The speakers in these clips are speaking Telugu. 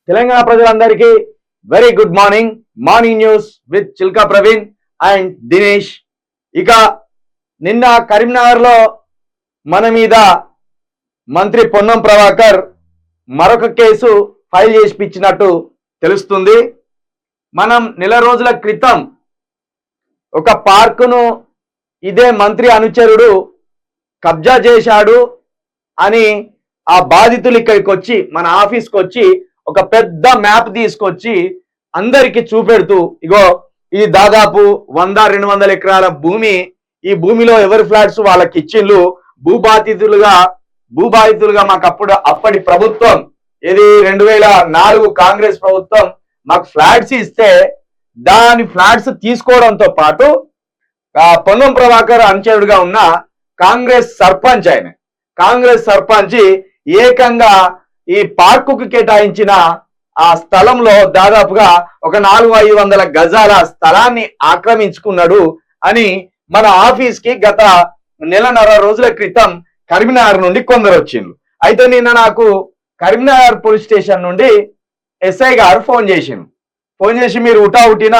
తెలంగాణ ప్రజలందరికీ very good morning news with Chilka Praveen and Dinesh. ఇక నిన్న కరీంనగర్లో మన మీద మంత్రి పొన్నం ప్రభాకర్ మరొక కేసు ఫైల్ చేసి పిచ్చినట్టు తెలుస్తుంది. మనం నెల రోజుల క్రితం ఒక పార్కును ఇదే మంత్రి అనుచరుడు కబ్జా చేశాడు అని ఆ బాధితులు ఇక్కడికి వచ్చి మన ఆఫీస్కి వచ్చి ఒక పెద్ద మ్యాప్ తీసుకొచ్చి అందరికి చూపెడుతూ, ఇగో ఇది దాదాపు 100-200 ఎకరాల భూమి, ఈ భూమిలో ఎవరి ఫ్లాట్స్ వాళ్ళకి ఇచ్చిండ్లు, భూబాధితులుగా మాకు అప్పటి ప్రభుత్వం ఇది 2004 కాంగ్రెస్ ప్రభుత్వం మాకు ఫ్లాట్స్ ఇస్తే దాని ఫ్లాట్స్ తీసుకోవడంతో పాటు పొన్నం ప్రభాకర్ అనుచరుడుగా ఉన్న కాంగ్రెస్ సర్పంచ్ ఏకంగా ఈ పార్కుకు కేటాయించిన ఆ స్థలంలో దాదాపుగా ఒక 400-500 గజాల స్థలాన్ని ఆక్రమించుకున్నాడు అని మన ఆఫీస్ కి గత నెలన్నర రోజుల క్రితం కరీంనగర్ నుండి కొందరు వచ్చిండ్రు. అయితే నిన్న నాకు కరీంనగర్ పోలీస్ స్టేషన్ నుండి ఎస్ఐ గారు ఫోన్ చేసి మీరు ఉటావుటిన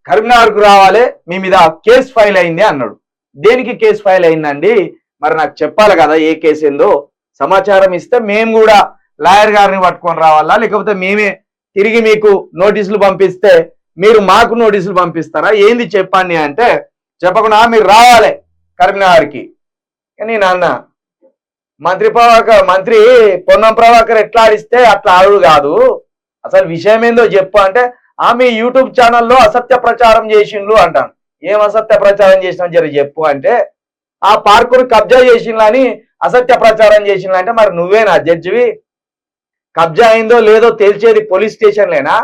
కరీంనగర్కు రావాలి, మీ మీద కేసు ఫైల్ అయింది అన్నాడు. దేనికి కేసు ఫైల్ అయిందండి? మరి నాకు చెప్పాలి కదా ఏ కేసు ఏందో. సమాచారం ఇస్తే మేము కూడా లాయర్ గారిని పట్టుకొని రావాలా, లేకపోతే మేమే తిరిగి మీకు నోటీసులు పంపిస్తే మీరు మాకు నోటీసులు పంపిస్తారా, ఏంది చెప్పండి అంటే, చెప్పకుండా మీరు రావాలి కరీంనగర్కి. నేను అన్న మంత్రి పొన్నం ప్రభాకర్ ఎట్లా ఆడిస్తే అట్లా ఆడు కాదు, అసలు విషయం ఏందో చెప్పు అంటే, మీ యూట్యూబ్ ఛానల్లో అసత్య ప్రచారం చేసిండ్లు అంటాను. ఏం అసత్య ప్రచారం చేసినా జర చెప్పు అంటే, ఆ పార్కును కబ్జా చేసిండ్లు అని అసత్య ప్రచారం చేసిండ్లు అంటే, మరి నువ్వేనా జడ్జివి? కబ్జా అయిందో లేదో తేల్చేది పోలీస్ స్టేషన్లేనా?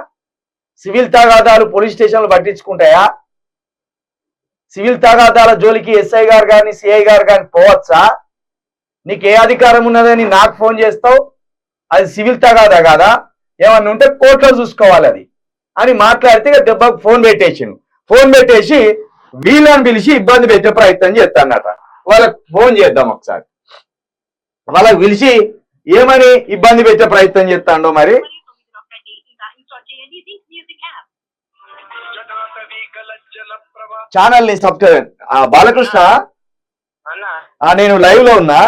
సివిల్ తగాదాలు పోలీస్ స్టేషన్లు పట్టించుకుంటాయా? సివిల్ తగాదాల జోలికి ఎస్ఐ గారు కానీ సిఐ గారు కానీ పోవచ్చా? నీకు ఏ అధికారం ఉన్నదని నాకు ఫోన్ చేస్తావు? అది సివిల్ తగాదా కాదా? ఏమన్నా ఉంటే కోర్టులో చూసుకోవాలి అది అని మాట్లాడితే దెబ్బకు ఫోన్ పెట్టేసి వీళ్ళని పిలిచి ఇబ్బంది పెట్టే ప్రయత్నం చేస్తానట. వాళ్ళకి ఫోన్ చేద్దాం ఒకసారి. వాళ్ళకి పిలిచి ఏమని ఇబ్బంది పెట్టే ప్రయత్నం చేస్తాడో మరి. ఛానల్ ని సబ్స్క్రైబ్. బాలకృష్ణ, నేను లైవ్ లో ఉన్నా.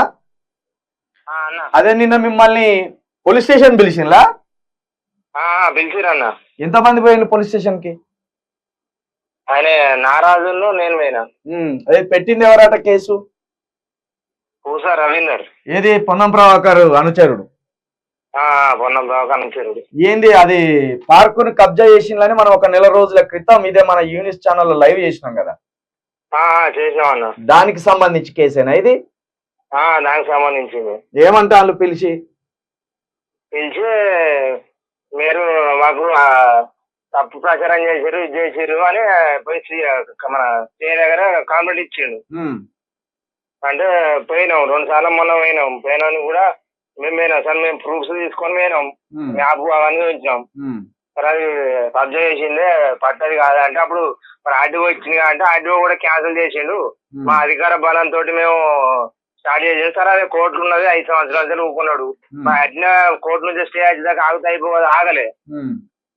అదే నిన్న మిమ్మల్ని పోలీస్ స్టేషన్ పిలిచిండ్లా? పిలిచిరన్న. ఎంతమంది పోయిండు పోలీస్ స్టేషన్ కి? ఆయన నారాజును నేను పోయినా. అదే పెట్టింది ఎవరట కేసు? పూసా రవీందర్. ఏది? పొన్నం ప్రభాకర్ అనుచరుడు. పొన్నం ప్రభాకర్ అనుచరుడు. ఏంది అది? పార్కును కబ్జా చేసిందని మనం ఒక నెల రోజుల క్రితం ఇదే మన యూనిస్ ఛానల్లో లైవ్ చేసినాం కదా. చేసినాం అన్న. దానికి సంబంధించి కేసేనా ఇది? దానికి సంబంధించింది. ఏమంటా వాళ్ళు పిలిచి మీరు మాకు తప్పు ప్రచారం చేసారు, ఇది చేసారు అని పోయి మన సీఏ దగ్గర కాంప్లైంట్ ఇచ్చిండు. అంటే పోయినాం 2 సార్లు మొన్న పోయినాం కూడా మేము పోయినాం సార్, మేము ప్రూఫ్స్ తీసుకొని పోయినాం, మ్యాప్ అవన్నీ ఉంచినాం సార్. అది కబ్జా చేసిందే పట్టది కాదంటే అప్పుడు మరి ఆర్టీఓ ఇచ్చింది అంటే ఆర్టీఓ కూడా క్యాన్సిల్ చేసిండు. మా అధికార బలంతో మేము స్టార్ట్ చేసాం సార్. అదే కోర్టులు ఉన్నది 5 సంవత్సరాలు ఊకున్నాడు. అట్లా కోర్టు నుంచి స్టే వచ్చేదాకా అయిపోదు, ఆగలే.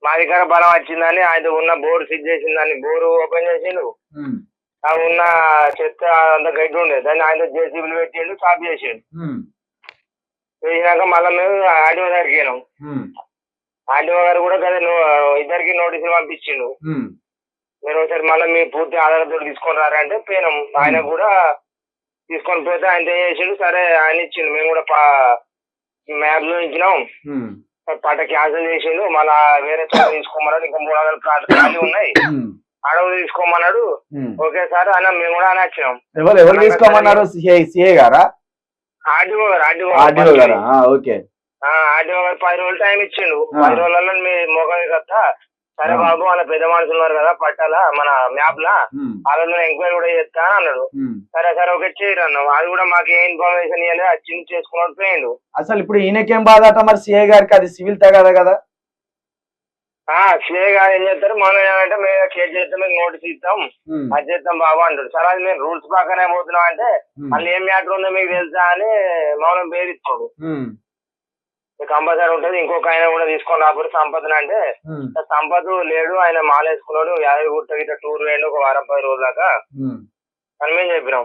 మా అధికార బలం వచ్చిందని ఆయన ఉన్న బోర్డు ఫిక్స్ చేసిందని బోరు ఓపెన్ చేసిండు. అవి ఉన్న చెత్త అంత గడ్డి ఉండే దాన్ని ఆయన జేసీబీలు పెట్టిండు, సాఫ్ చేసిండు. చేసినాక మళ్ళీ మేము ఆర్టీఓ దగ్గరికి వెళ్ళాం. ఆర్టీఓ గారు కూడా కదా ఇద్దరికి నోటీసులు పంపించిండు. మీరు ఒకసారి మళ్ళీ మీ పూర్తి ఆధారంతో తీసుకొని రారంటే పోయినాం. ఆయన కూడా తీసుకొని పోతే ఆయన ఏం చేసిండు, సరే ఆయన ఇచ్చిండు. మేము కూడా మ్యాప్ లో ఇచ్చినాం, పట్ట క్యాన్సిల్ చేసిండు. మళ్ళా వేరే చోట తీసుకోమన్నాడు. ఇంకా 300 ప్లాట్లు ఖాళీ ఉన్నాయి, అడవులు తీసుకోమన్నాడు. ఓకే సార్ అన్న మేము కూడా అని వచ్చినాం. ఎవరు తీసుకోమన్నారు? సిఏ గారా? ఆర్టీఓ గారు. ఆర్టీఓ గారు 10 రోజులు టైం ఇచ్చిండు. 10 రోజులలో మీ మోగం కదా. సరే బాబు మన పెద్ద మనుషులు ఉన్నారు కదా పట్టాల మన మ్యాప్ లా, వాళ్ళని ఎంక్వైరీ కూడా చేస్తా అని అన్నాడు. సరే సరే ఓకే చేయరు అన్నాం. అది కూడా మాకు ఏ ఇన్ఫర్మేషన్ ఇవ్వలేదు, వచ్చింది చేసుకున్నాడు పోయిండు. అసలు ఇప్పుడు ఈయనకేం బాధ అట మరి? సిఏ గారికి అది సివిల్ తగాదా కదా? సిఏ గారు ఏం చేస్తారు, మనం ఏమంటే మేము కేసు చేస్తే మీకు నోటీస్ ఇస్తాం, అది చేస్తాం బాబు అంటాడు. సరే అది మేము రూల్స్ ప్రకారం పోతున్నాం అంటే మళ్ళీ ఏం మ్యాటర్ ఉందో మీకు తెలుసా అని మౌనం బేరిస్తాడు. కంపల్సరీ ఉంటది. ఇంకొక ఆయన కూడా తీసుకొని రాబోరు సంపదన అంటే సంపద లేడు, ఆయన మాలేసుకున్నాడు, యాదగిరిగుట్ట గిట్ట టూర్ వేయండి ఒక వారం 10 రోజుల దాకా అని మేము చెప్పినాం.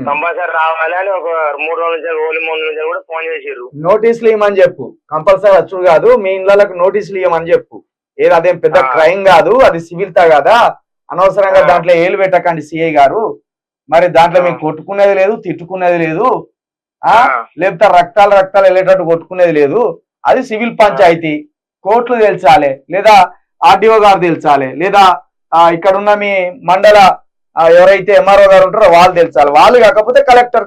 కంపల్సరీ రావాలి అని ఒక 3 రోజుల నుంచి ఓలి 3 నుంచి కూడా ఫోన్ చేసిర్రు. నోటీసులు ఇవ్వమని చెప్పు, కంపల్సరీ వచ్చుడు కాదు, మీ ఇళ్ళకి నోటీసులు ఇవ్వమని చెప్పు. ఏది అదేం పెద్ద క్రైమ్ కాదు, అది సివిల్తా కదా, అనవసరంగా దాంట్లో ఏలు పెట్టకండి సిఐ గారు. మరి దాంట్లో మీకు కొట్టుకునేది లేదు, తిట్టుకునేది లేదు, లేకపోతే రక్తాలు వెళ్ళేటట్టు కొట్టుకునేది లేదు. అది సివిల్ పంచాయతీ, కోర్టులు తెలుసాలి, లేదా ఆర్డీఓ గారు తెలుసాలి, లేదా ఇక్కడున్న మీ మండల ఎవరైతే ఎంఆర్ఓ గారు ఉంటారో వాళ్ళు తెలుసాలి. వాళ్ళు కాకపోతే కలెక్టర్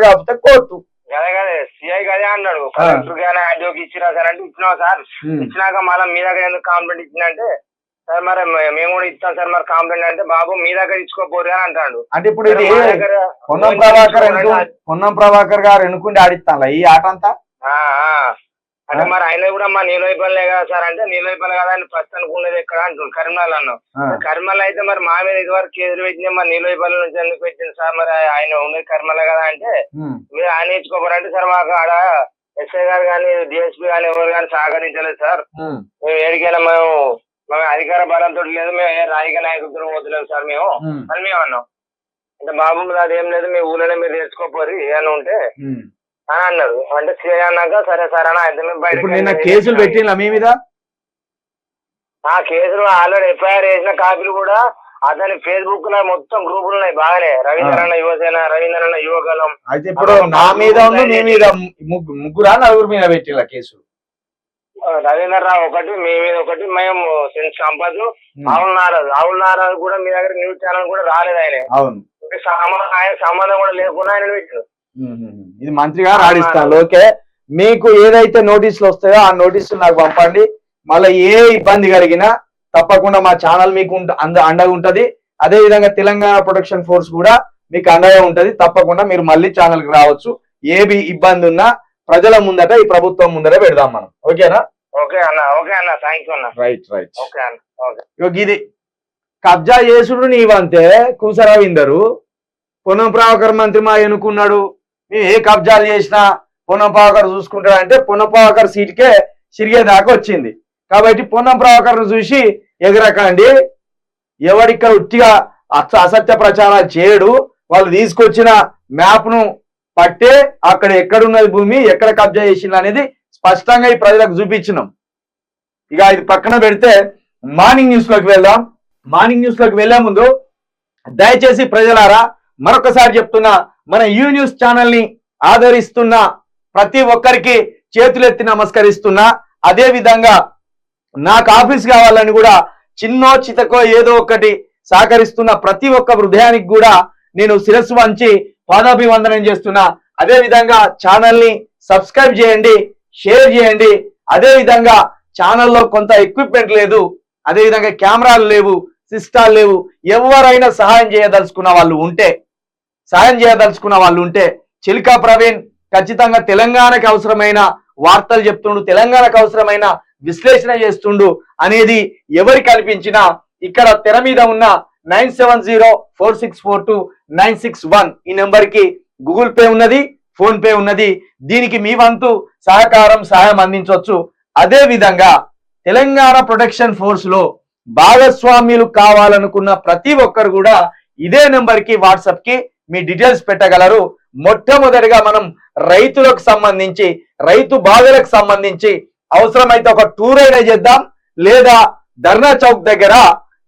కాకపోతే కోర్టు. అదే సిఐ గదే అన్నాడు, కలెక్టర్ గానే ఆర్డీఓకి ఇచ్చినా సార్ అంటే ఇచ్చినావు సార్, ఇచ్చినాక మళ్ళీ మీ దగ్గర ఎందుకు కంప్లైంట్ ఇచ్చిందంటే సార్ మరి మేము కూడా ఇస్తాం సార్ మరి కంప్లైంట్ అంటే బాబు మీ దగ్గర ఇచ్చుకోపోరు అని అంటాడు. అంటే ఇప్పుడు ఇది పొన్నం ప్రభాకర్ గారు ఎన్నుకుంటే ఆడిస్తాను ఈ ఆట అంతా. అంటే మరి ఆయన కూడా మా నీలోపల్లే కదా సార్ అంటే నీలోపల్లి కదా అని ఫస్ట్ అనుకునేది ఎక్కడ అంటుంది కరీంనగర్ అన్నాం. కరీంనగర్ అయితే మరి మా మీద ఇదివరకు కేసులు పెట్టినా మరి నీలోపల్లి నుంచి ఎందుకు పెట్టింది సార్, మరి ఆయన ఉండేది కరీంనగర్ కదా అంటే మీరు ఆయన ఇచ్చుకోపోరంటే సార్ మాకు ఆడ ఎస్ఐ గారు కానీ డిఎస్పీ కానీ ఎవరు కానీ సహకరించలేదు సార్, మేము ఏడికైనా మేము అధికార బలంతో లేదు, మేము ఏ రాజకీయ నాయకులతో పోతలేదు సార్ మేము అని మేము అన్నాం. అంటే బాబు అదేం లేదు, మీ ఊళ్ళోనే మీరు తెచ్చుకోపోరు ఏమైనా ఉంటే అని అన్నారు. అంటే సిఐ అన్నాక సరే సార్ అని అయితే కేసులు పెట్టిన మీ మీద ఆ కేసులు ఆల్రెడీ ఎఫ్ఐఆర్ వేసిన కాపీలు కూడా అతని ఫేస్బుక్ లో మొత్తం గ్రూపులు ఉన్నాయి బాగానే, రవీంద్రన్న యువసేన, రవీంద్రన్న యువగలం. అయితే ఇప్పుడు నా మీద ఉంది, మీ మీద ముగ్గురా నలుగురు మీద పెట్టిన కేసులు. రవీంద్రరావు ఒకటి, మీ మీద ఒకటి, మేము సంపద్, ఆవుల నారాజు కూడా మీ దగ్గర న్యూస్ ఛానల్ కూడా రాలేదు ఆయన. అవును, ఆయన సంబంధం కూడా లేకుండా ఆయన పెట్టారు. ఇది మంత్రి గారు ఆడిస్తాను. ఓకే, మీకు ఏదైతే నోటీసులు వస్తాయో ఆ నోటీసులు నాకు పంపండి. మళ్ళీ ఏ ఇబ్బంది కలిగినా తప్పకుండా మా ఛానల్ మీకు అండగా ఉంటది. అదే విధంగా తెలంగాణ ప్రొటెక్షన్ ఫోర్స్ కూడా మీకు అండగా ఉంటది. తప్పకుండా మీరు మళ్ళీ ఛానల్ కి రావచ్చు. ఏవి ఇబ్బంది ఉన్నా ప్రజల ముందట, ఈ ప్రభుత్వం ముందర పెడదాం మనం. ఓకేనా? ఓకే అన్న, ఓకే అన్న, థాంక్స్ అన్న. రైట్. ఓకే అన్న, ఓకే. ఇది కబ్జా చేసుడు నీవంతే కూసరవిందరు. పొన్నం ప్రభాకర్ మంత్రి మా ఎన్నుకున్నాడు, మేము ఏ కబ్జాలు చేసినా పొన్నం ప్రభాకర్ చూసుకుంటాడు అంటే పొన్నం ప్రభాకర్ సీటుకే సిరిగేదాకా వచ్చింది. కాబట్టి పొన్నం ప్రభాకర్ ను చూసి ఎగరకండి. ఎవరిక్కడ ఉట్టిగా అసత్య ప్రచారాలు చేయడు. వాళ్ళు తీసుకొచ్చిన మ్యాప్ ను పట్టే అక్కడ ఎక్కడున్నది భూమి, ఎక్కడ కబ్జా చేసింది అనేది స్పష్టంగా ఈ ప్రజలకు చూపించినాం. ఇక ఇది పక్కన పెడితే మార్నింగ్ న్యూస్ లోకి వెళ్దాం. మార్నింగ్ న్యూస్ లోకి వెళ్లే ముందు దయచేసి ప్రజలారా మరొకసారి చెప్తున్నా, మన యూ న్యూస్ ఛానల్ ని ఆదరిస్తున్న ప్రతి ఒక్కరికి చేతులెత్తి నమస్కరిస్తున్నా. అదే విధంగా నాకు ఆఫీస్ కావాలని కూడా చిన్నో చితకో ఏదో ఒకటి సహకరిస్తున్న ప్రతి ఒక్క హృదయానికి కూడా నేను శిరస్సు వంచి పాదాభివందనం చేస్తున్నా. అదే విధంగా ఛానల్ ని సబ్స్క్రైబ్ చేయండి, షేర్ చేయండి. అదే విధంగా ఛానల్లో కొంత ఎక్విప్మెంట్ లేదు, అదే విధంగా కెమెరాలు లేవు, సిస్టాలు లేవు. ఎవరైనా సహాయం చేయదలుచుకున్న వాళ్ళు ఉంటే చిల్కా ప్రవీణ్ ఖచ్చితంగా తెలంగాణకు అవసరమైన వార్తలు చెప్తుండు, తెలంగాణకు అవసరమైన విశ్లేషణ చేస్తుండు అనేది ఎవరికి కల్పించినా ఇక్కడ తెర మీద ఉన్న 9704642961 ఈ నెంబర్ కి గూగుల్ పే ఉన్నది, ఫోన్ పే ఉన్నది. దీనికి మీ వంతు సహాయం అందించవచ్చు. అదే విధంగా తెలంగాణ ప్రొటెక్షన్ ఫోర్స్ లో భాగస్వామ్యులు కావాలనుకున్న ప్రతి ఒక్కరు కూడా ఇదే నెంబర్ కి వాట్సాప్ కి మీ డీటెయిల్స్ పెట్టగలరు. మొట్టమొదటిగా మనం రైతులకు సంబంధించి, రైతు బాధలకు సంబంధించి అవసరమైతే ఒక టూర్ అయినా చేద్దాం, లేదా ధర్నా చౌక్ దగ్గర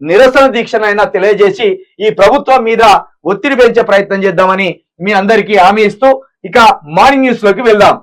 నిరసన దీక్షనైనా తెలియజేసి ఈ ప్రభుత్వం మీద ఒత్తిడి పెంచే ప్రయత్నం చేద్దామని మీ అందరికీ హామీ ఇస్తూ ఇక మార్నింగ్ న్యూస్ లోకి వెళ్దాం.